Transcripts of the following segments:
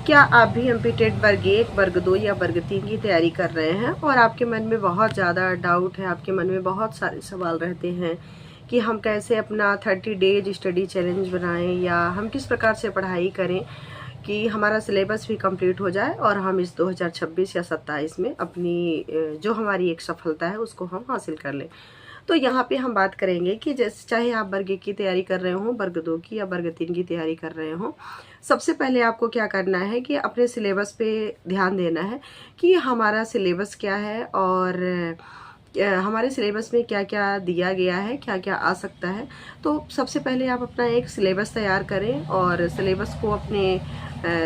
क्या आप भी एमपीटेट वर्ग 1, वर्ग 2 या वर्ग 3 की तैयारी कर रहे हैं और आपके मन में बहुत ज़्यादा डाउट है, आपके मन में बहुत सारे सवाल रहते हैं कि हम कैसे अपना 30 डेज स्टडी चैलेंज बनाएं या हम किस प्रकार से पढ़ाई करें कि हमारा सिलेबस भी कंप्लीट हो जाए और हम इस 2026 या 27 में अपनी जो हमारी एक सफलता है उसको हम हासिल कर लें। तो यहाँ पे हम बात करेंगे कि जैसे चाहे आप वर्ग 1 की तैयारी कर रहे हो, वर्ग 2 की या वर्ग 3 की तैयारी कर रहे हो, सबसे पहले आपको क्या करना है कि अपने सिलेबस पे ध्यान देना है कि हमारा सिलेबस क्या है और हमारे सिलेबस में क्या क्या दिया गया है, क्या क्या आ सकता है। तो सबसे पहले आप अपना एक सिलेबस तैयार करें और सिलेबस को अपने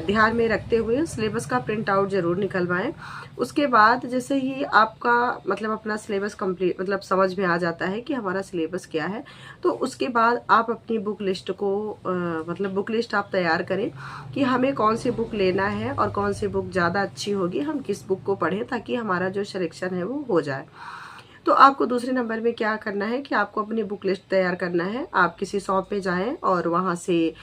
ध्यान में रखते हुए सिलेबस का प्रिंट आउट ज़रूर निकलवाएं। उसके बाद जैसे ही आपका मतलब अपना सिलेबस कंप्लीट मतलब समझ में आ जाता है कि हमारा सिलेबस क्या है, तो उसके बाद आप अपनी बुक लिस्ट को मतलब बुक लिस्ट आप तैयार करें कि हमें कौन सी बुक लेना है और कौन सी बुक ज़्यादा अच्छी होगी, हम किस बुक को पढ़ें ताकि हमारा जो सिलेक्शन है वो हो जाए। तो आपको दूसरे नंबर में क्या करना है कि आपको अपनी बुक लिस्ट तैयार करना है। आप किसी शॉप पे जाएं और वहाँ से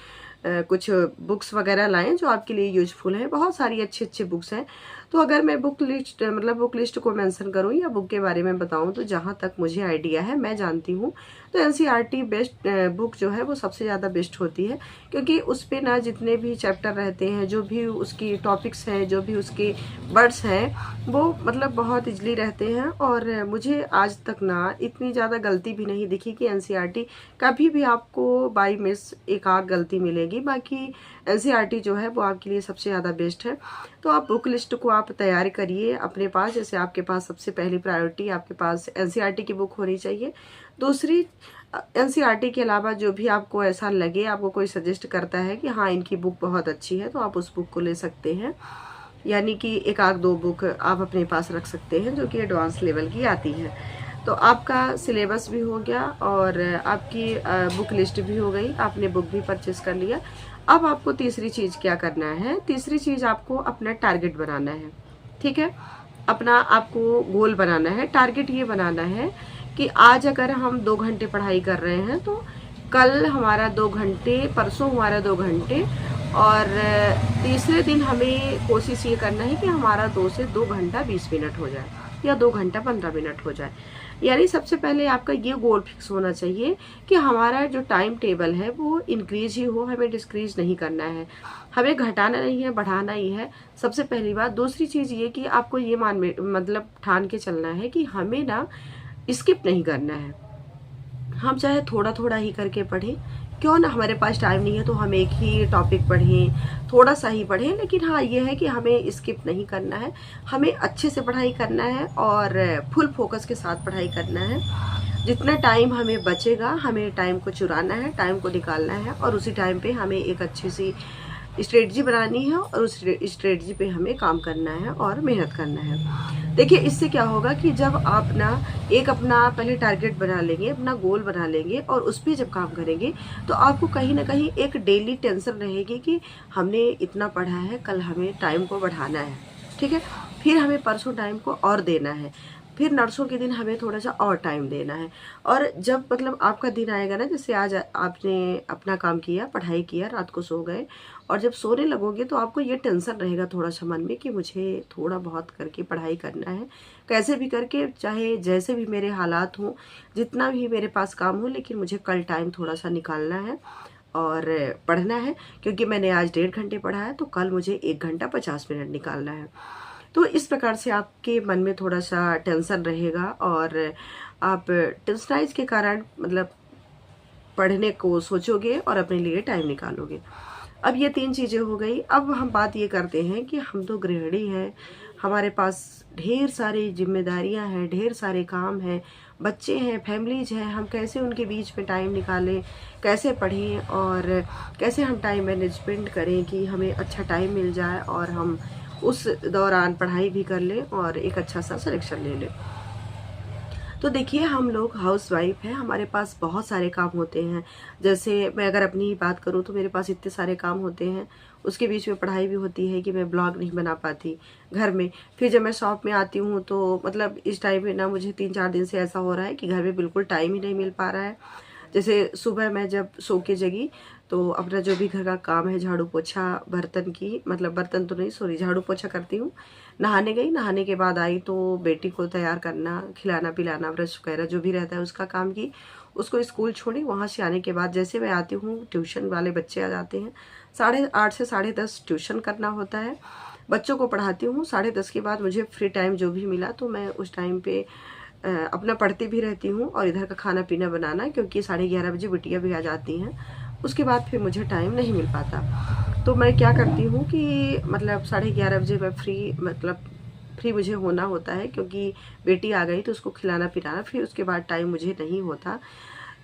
कुछ बुक्स वगैरह लाएं जो आपके लिए यूजफुल है। बहुत सारी अच्छी अच्छी बुक्स हैं। तो अगर मैं बुक लिस्ट को मेंशन करूं या बुक के बारे में बताऊं, तो जहां तक मुझे आइडिया है, मैं जानती हूं, तो एनसीईआरटी बेस्ट बुक जो है वो सबसे ज़्यादा बेस्ट होती है, क्योंकि उस पे ना जितने भी चैप्टर रहते हैं, जो भी उसकी टॉपिक्स हैं, जो भी उसके वर्ड्स हैं, वो मतलब बहुत इजली रहते हैं। और मुझे आज तक ना इतनी ज़्यादा गलती भी नहीं दिखी कि एनसीईआरटी कभी भी आपको बाई मिस एक आध गलती मिलेगी। बाकी एनसीईआरटी जो है वो आपके लिए सबसे ज़्यादा बेस्ट है। तो आप बुक लिस्ट को आप तैयार करिए अपने पास। जैसे आपके पास सबसे पहली प्रायोरिटी आपके पास एनसीईआरटी की बुक होनी चाहिए। दूसरी, एनसीईआरटी के अलावा जो भी आपको ऐसा लगे, आपको कोई सजेस्ट करता है कि हाँ इनकी बुक बहुत अच्छी है, तो आप उस बुक को ले सकते हैं। यानी कि एक आध दो बुक आप अपने पास रख सकते हैं जो कि एडवांस लेवल की आती है। तो आपका सिलेबस भी हो गया और आपकी बुक लिस्ट भी हो गई, आपने बुक भी परचेस कर लिया। अब आपको तीसरी चीज़ क्या करना है? तीसरी चीज़ आपको अपना टारगेट बनाना है। ठीक है, अपना आपको गोल बनाना है। टारगेट ये बनाना है कि आज अगर हम 2 घंटे पढ़ाई कर रहे हैं तो कल हमारा 2 घंटे, परसों हमारा 2 घंटे, और तीसरे दिन हमें कोशिश ये करना है कि हमारा 2 से 2 घंटा 20 मिनट हो जाए या 2 घंटा 15 मिनट हो जाए। यानी सबसे पहले आपका ये गोल फिक्स होना चाहिए कि हमारा जो टाइम टेबल है वो इंक्रीज ही हो, हमें डिक्रीज नहीं करना है, हमें घटाना नहीं है, बढ़ाना ही है। सबसे पहली बात। दूसरी चीज़ ये कि आपको ये मतलब ठान के चलना है कि हमें ना स्किप नहीं करना है। हम चाहे थोड़ा थोड़ा ही करके पढ़ें, क्यों ना, हमारे पास टाइम नहीं है तो हम एक ही टॉपिक पढ़ें, थोड़ा सा ही पढ़ें, लेकिन हाँ ये है कि हमें स्किप नहीं करना है, हमें अच्छे से पढ़ाई करना है और फुल फोकस के साथ पढ़ाई करना है। जितना टाइम हमें बचेगा, हमें टाइम को चुराना है, टाइम को निकालना है और उसी टाइम पे हमें एक अच्छी सी स्ट्रेटजी बनानी है और उस स्ट्रेटजी पे हमें काम करना है और मेहनत करना है। देखिए, इससे क्या होगा कि जब आप ना एक अपना पहले टारगेट बना लेंगे, अपना गोल बना लेंगे और उस पर जब काम करेंगे, तो आपको कहीं ना कहीं एक डेली टेंशन रहेगी कि हमने इतना पढ़ा है, कल हमें टाइम को बढ़ाना है। ठीक है, फिर हमें परसों टाइम को और देना है, फिर नरसों के दिन हमें थोड़ा सा और टाइम देना है। और जब मतलब आपका दिन आएगा ना, जैसे आज आपने अपना काम किया, पढ़ाई किया, रात को सो गए, और जब सोने लगोगे तो आपको ये टेंशन रहेगा थोड़ा सा मन में कि मुझे थोड़ा बहुत करके पढ़ाई करना है, कैसे भी करके, चाहे जैसे भी मेरे हालात हों, जितना भी मेरे पास काम हो, लेकिन मुझे कल टाइम थोड़ा सा निकालना है और पढ़ना है। क्योंकि मैंने आज 1.5 घंटे पढ़ा है तो कल मुझे 1 घंटा 50 मिनट निकालना है। तो इस प्रकार से आपके मन में थोड़ा सा टेंशन रहेगा और आप टेंशनाइज के कारण मतलब पढ़ने को सोचोगे और अपने लिए टाइम निकालोगे। अब ये 3 चीज़ें हो गई। अब हम बात ये करते हैं कि हम तो गृहिणी हैं, हमारे पास ढेर सारी जिम्मेदारियां हैं, ढेर सारे काम हैं, बच्चे हैं, फैमिलीज हैं, हम कैसे उनके बीच में टाइम निकालें, कैसे पढ़ें और कैसे हम टाइम मैनेजमेंट करें कि हमें अच्छा टाइम मिल जाए और हम उस दौरान पढ़ाई भी कर लें और एक अच्छा सा सिलेक्शन ले लें। तो देखिए, हम लोग हाउस वाइफ हैं, हमारे पास बहुत सारे काम होते हैं। जैसे मैं अगर अपनी ही बात करूं तो मेरे पास इतने सारे काम होते हैं, उसके बीच में पढ़ाई भी होती है कि मैं ब्लॉग नहीं बना पाती घर में। फिर जब मैं शॉप में आती हूँ तो मतलब इस टाइम में ना मुझे 3-4 दिन से ऐसा हो रहा है कि घर में बिल्कुल टाइम ही नहीं मिल पा रहा है। जैसे सुबह मैं जब सो के जगी तो अपना जो भी घर का काम है, झाड़ू पोछा, बर्तन की मतलब बर्तन तो नहीं, सॉरी, झाड़ू पोछा करती हूँ। नहाने गई, नहाने के बाद आई तो बेटी को तैयार करना, खिलाना पिलाना, ब्रश वगैरह जो भी रहता है उसका काम की। उसको स्कूल छोड़ी, वहाँ से आने के बाद जैसे मैं आती हूँ, ट्यूशन वाले बच्चे आ जाते हैं, 8:30 से 10:30 ट्यूशन करना होता है, बच्चों को पढ़ाती हूँ। 10:30 के बाद मुझे फ्री टाइम जो भी मिला तो मैं उस टाइम पे अपना पढ़ती भी रहती हूँ और इधर का खाना पीना बनाना, क्योंकि 11:30 बजे बिटिया भी आ जाती हैं। उसके बाद फिर मुझे टाइम नहीं मिल पाता। तो मैं क्या करती हूँ कि मतलब 11:30 बजे मैं फ्री मुझे होना होता है, क्योंकि बेटी आ गई तो उसको खिलाना पिलाना, फिर उसके बाद टाइम मुझे नहीं होता।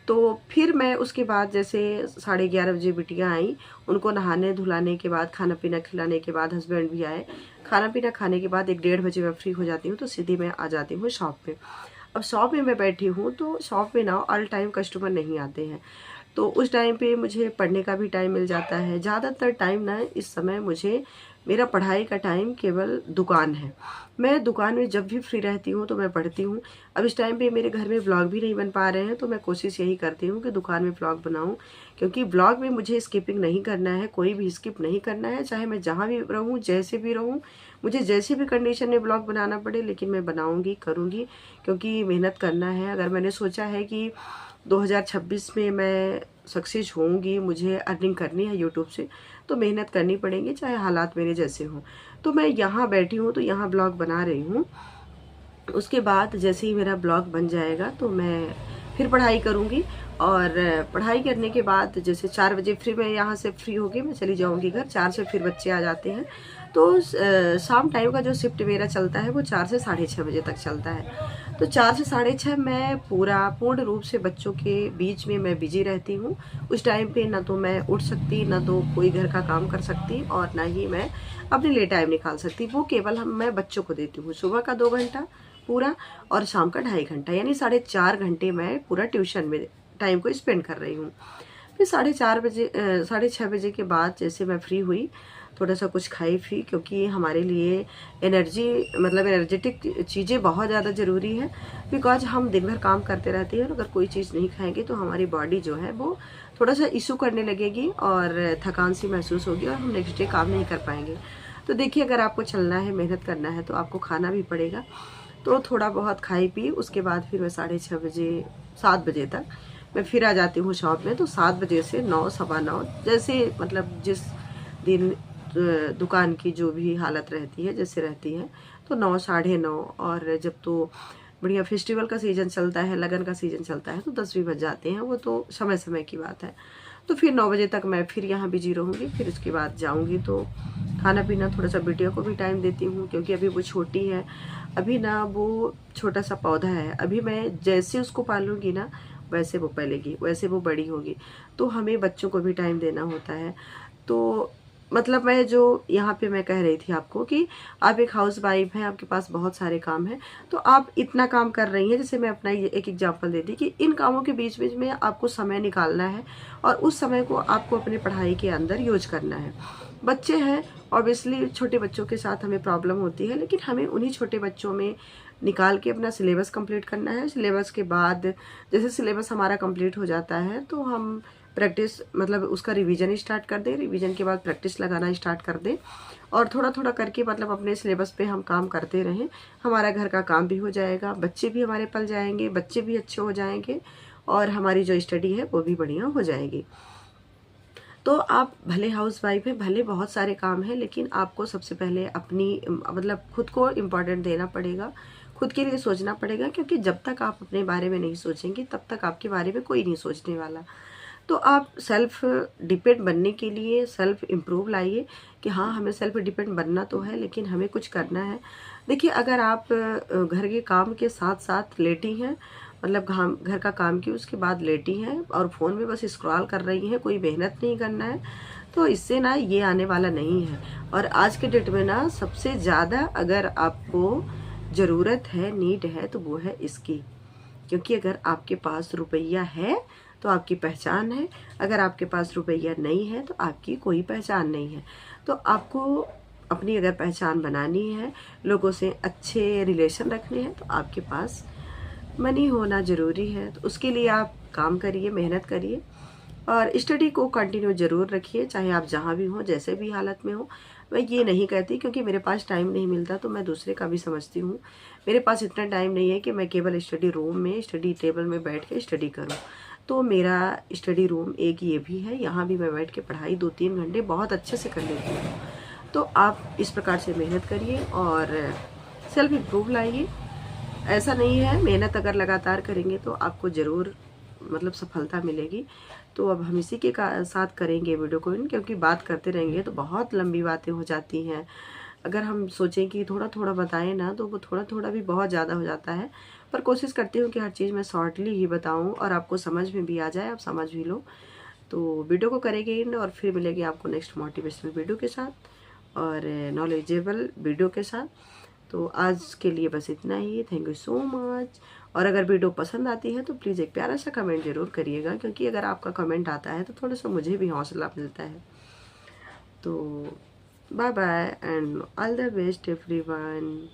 तो फिर मैं उसके बाद जैसे 11:30 बजे बिटियाँ आई, उनको नहाने धुलाने के बाद, खाना पीना खिलाने के बाद, हस्बैंड भी आए, खाना पीना खाने के बाद 1-1:30 बजे मैं फ्री हो जाती हूँ। तो सीधी मैं आ जाती हूँ शॉप पे। अब शॉप में मैं बैठी हूँ तो शॉप में ना ऑल टाइम कस्टमर नहीं आते हैं, तो उस टाइम पे मुझे पढ़ने का भी टाइम मिल जाता है। ज़्यादातर टाइम ना इस समय मुझे मेरा पढ़ाई का टाइम केवल दुकान है। मैं दुकान में जब भी फ्री रहती हूँ तो मैं पढ़ती हूँ। अब इस टाइम पे मेरे घर में व्लॉग भी नहीं बन पा रहे हैं, तो मैं कोशिश यही करती हूँ कि दुकान में व्लॉग बनाऊँ, क्योंकि व्लॉग में मुझे स्किपिंग नहीं करना है, कोई भी स्किप नहीं करना है, चाहे मैं जहाँ भी रहूँ, जैसे भी रहूँ, मुझे जैसे भी कंडीशन में व्लॉग बनाना पड़े, लेकिन मैं बनाऊँगी, करूँगी, क्योंकि मेहनत करना है। अगर मैंने सोचा है कि 2026 में मैं सक्सेस होऊंगी, मुझे अर्निंग करनी है यूट्यूब से, तो मेहनत करनी पड़ेगी, चाहे हालात मेरे जैसे हों। तो मैं यहाँ बैठी हूँ तो यहाँ ब्लॉग बना रही हूँ। उसके बाद जैसे ही मेरा ब्लॉग बन जाएगा तो मैं फिर पढ़ाई करूँगी, और पढ़ाई करने के बाद जैसे 4 बजे फिर मैं यहाँ से फ्री होके मैं चली जाऊँगी घर। 4 से फिर बच्चे आ जाते हैं, तो शाम टाइम का जो शिफ्ट मेरा चलता है वो 4 से 6:30 बजे तक चलता है। तो 4 से 6:30 मैं पूर्ण रूप से बच्चों के बीच में मैं बिजी रहती हूँ। उस टाइम पे ना तो मैं उठ सकती, ना तो कोई घर का काम कर सकती, और ना ही मैं अपने लिए टाइम निकाल सकती। वो केवल मैं बच्चों को देती हूँ, सुबह का 2 घंटा पूरा और शाम का 2.5 घंटा, यानी 4.5 घंटे मैं पूरा ट्यूशन में टाइम को स्पेंड कर रही हूँ। फिर 6:30 बजे के बाद जैसे मैं फ्री हुई, थोड़ा सा कुछ खाई पी, क्योंकि हमारे लिए एनर्जेटिक चीज़ें बहुत ज़्यादा ज़रूरी है। बिकॉज हम दिन भर काम करते रहते हैं, और अगर कोई चीज़ नहीं खाएंगे तो हमारी बॉडी जो है वो थोड़ा सा इशू करने लगेगी और थकान सी महसूस होगी, और हम नेक्स्ट डे काम नहीं कर पाएंगे। तो देखिए, अगर आपको चलना है, मेहनत करना है, तो आपको खाना भी पड़ेगा। तो थोड़ा बहुत खाई पी, उसके बाद फिर मैं 6:30 बजे 7 बजे तक मैं फिर आ जाती हूँ शॉप में। तो 7 बजे से 9, 9:15, जैसे जिस दिन दुकान की जो भी हालत रहती है, जैसे रहती है, तो 9, 9:30, और जब तो बढ़िया फेस्टिवल का सीज़न चलता है, लगन का सीज़न चलता है, तो 10 भी बज जाते हैं। वो तो समय समय की बात है। तो फिर 9 बजे तक मैं फिर यहाँ बिजी रहूँगी। फिर उसके बाद जाऊँगी तो खाना पीना, थोड़ा सा बिटिया को भी टाइम देती हूँ, क्योंकि अभी वो छोटी है। अभी ना वो छोटा सा पौधा है, अभी मैं जैसे उसको पालूंगी ना वैसे वो पलेगी, वैसे वो बड़ी होगी। तो हमें बच्चों को भी टाइम देना होता है। तो मैं जो यहाँ पे मैं कह रही थी आपको कि आप एक हाउस वाइफ हैं, आपके पास बहुत सारे काम हैं, तो आप इतना काम कर रही हैं। जैसे मैं अपना एक एग्जांपल दे दी कि इन कामों के बीच बीच में आपको समय निकालना है, और उस समय को आपको अपने पढ़ाई के अंदर यूज करना है। बच्चे हैं, ऑब्वियसली छोटे बच्चों के साथ हमें प्रॉब्लम होती है, लेकिन हमें उन्हीं छोटे बच्चों में निकाल के अपना सिलेबस कंप्लीट करना है। सिलेबस के बाद जैसे सिलेबस हमारा कंप्लीट हो जाता है तो हम प्रैक्टिस उसका रिवीजन स्टार्ट कर दें, रिवीजन के बाद प्रैक्टिस लगाना स्टार्ट कर दें, और थोड़ा थोड़ा करके अपने सिलेबस पे हम काम करते रहें। हमारा घर का काम भी हो जाएगा, बच्चे भी हमारे पल जाएंगे, बच्चे भी अच्छे हो जाएंगे, और हमारी जो स्टडी है वो भी बढ़िया हो जाएगी। तो आप भले हाउस वाइफ है, भले बहुत सारे काम हैं, लेकिन आपको सबसे पहले अपनी खुद को इम्पोर्टेंट देना पड़ेगा, खुद के लिए सोचना पड़ेगा, क्योंकि जब तक आप अपने बारे में नहीं सोचेंगे तब तक आपके बारे में कोई नहीं सोचने वाला। तो आप सेल्फ डिपेंड बनने के लिए सेल्फ इम्प्रूव लाइए कि हाँ, हमें सेल्फ डिपेंड बनना तो है, लेकिन हमें कुछ करना है। देखिए, अगर आप घर के काम के साथ साथ लेटी हैं, घर का काम की उसके बाद लेटी हैं और फ़ोन में बस स्क्रॉल कर रही हैं, कोई मेहनत नहीं करना है, तो इससे ना ये आने वाला नहीं है। और आज के डेट में ना सबसे ज़्यादा अगर आपको ज़रूरत है, नीड है, तो वो है इसकी। क्योंकि अगर आपके पास रुपया है तो आपकी पहचान है, अगर आपके पास रुपया नहीं है तो आपकी कोई पहचान नहीं है। तो आपको अपनी अगर पहचान बनानी है, लोगों से अच्छे रिलेशन रखने हैं, तो आपके पास मनी होना ज़रूरी है। तो उसके लिए आप काम करिए, मेहनत करिए, और स्टडी को कंटिन्यू ज़रूर रखिए, चाहे आप जहाँ भी हों, जैसे भी हालत में हो। मैं ये नहीं कहती क्योंकि मेरे पास टाइम नहीं मिलता, तो मैं दूसरे का भी समझती हूँ। मेरे पास इतना टाइम नहीं है कि मैं केवल स्टडी रूम में स्टडी टेबल में बैठ के स्टडी करूँ। तो मेरा स्टडी रूम एक ये भी है, यहाँ भी मैं बैठ के पढ़ाई 2-3 घंटे बहुत अच्छे से कर लेती हूँ। तो आप इस प्रकार से मेहनत करिए और सेल्फ इम्प्रूव लाइए। ऐसा नहीं है, मेहनत अगर लगातार करेंगे तो आपको ज़रूर मतलब सफलता मिलेगी। तो अब हम इसी के साथ करेंगे वीडियो को, क्योंकि बात करते रहेंगे तो बहुत लंबी बातें हो जाती हैं। अगर हम सोचें कि थोड़ा थोड़ा बताएं ना, तो वो थोड़ा थोड़ा भी बहुत ज़्यादा हो जाता है। पर कोशिश करती हूँ कि हर चीज़ मैं शॉर्टली ही बताऊँ और आपको समझ में भी आ जाए, आप समझ भी लो। तो वीडियो को करेंगे और फिर मिलेंगे आपको नेक्स्ट मोटिवेशनल वीडियो के साथ और नॉलेजेबल वीडियो के साथ। तो आज के लिए बस इतना ही। Thank you so much. और अगर वीडियो पसंद आती है तो प्लीज़ एक प्यारा सा कमेंट ज़रूर करिएगा, क्योंकि अगर आपका कमेंट आता है तो थोड़ा सा मुझे भी हौसला मिलता है। तो bye bye and all the best everyone.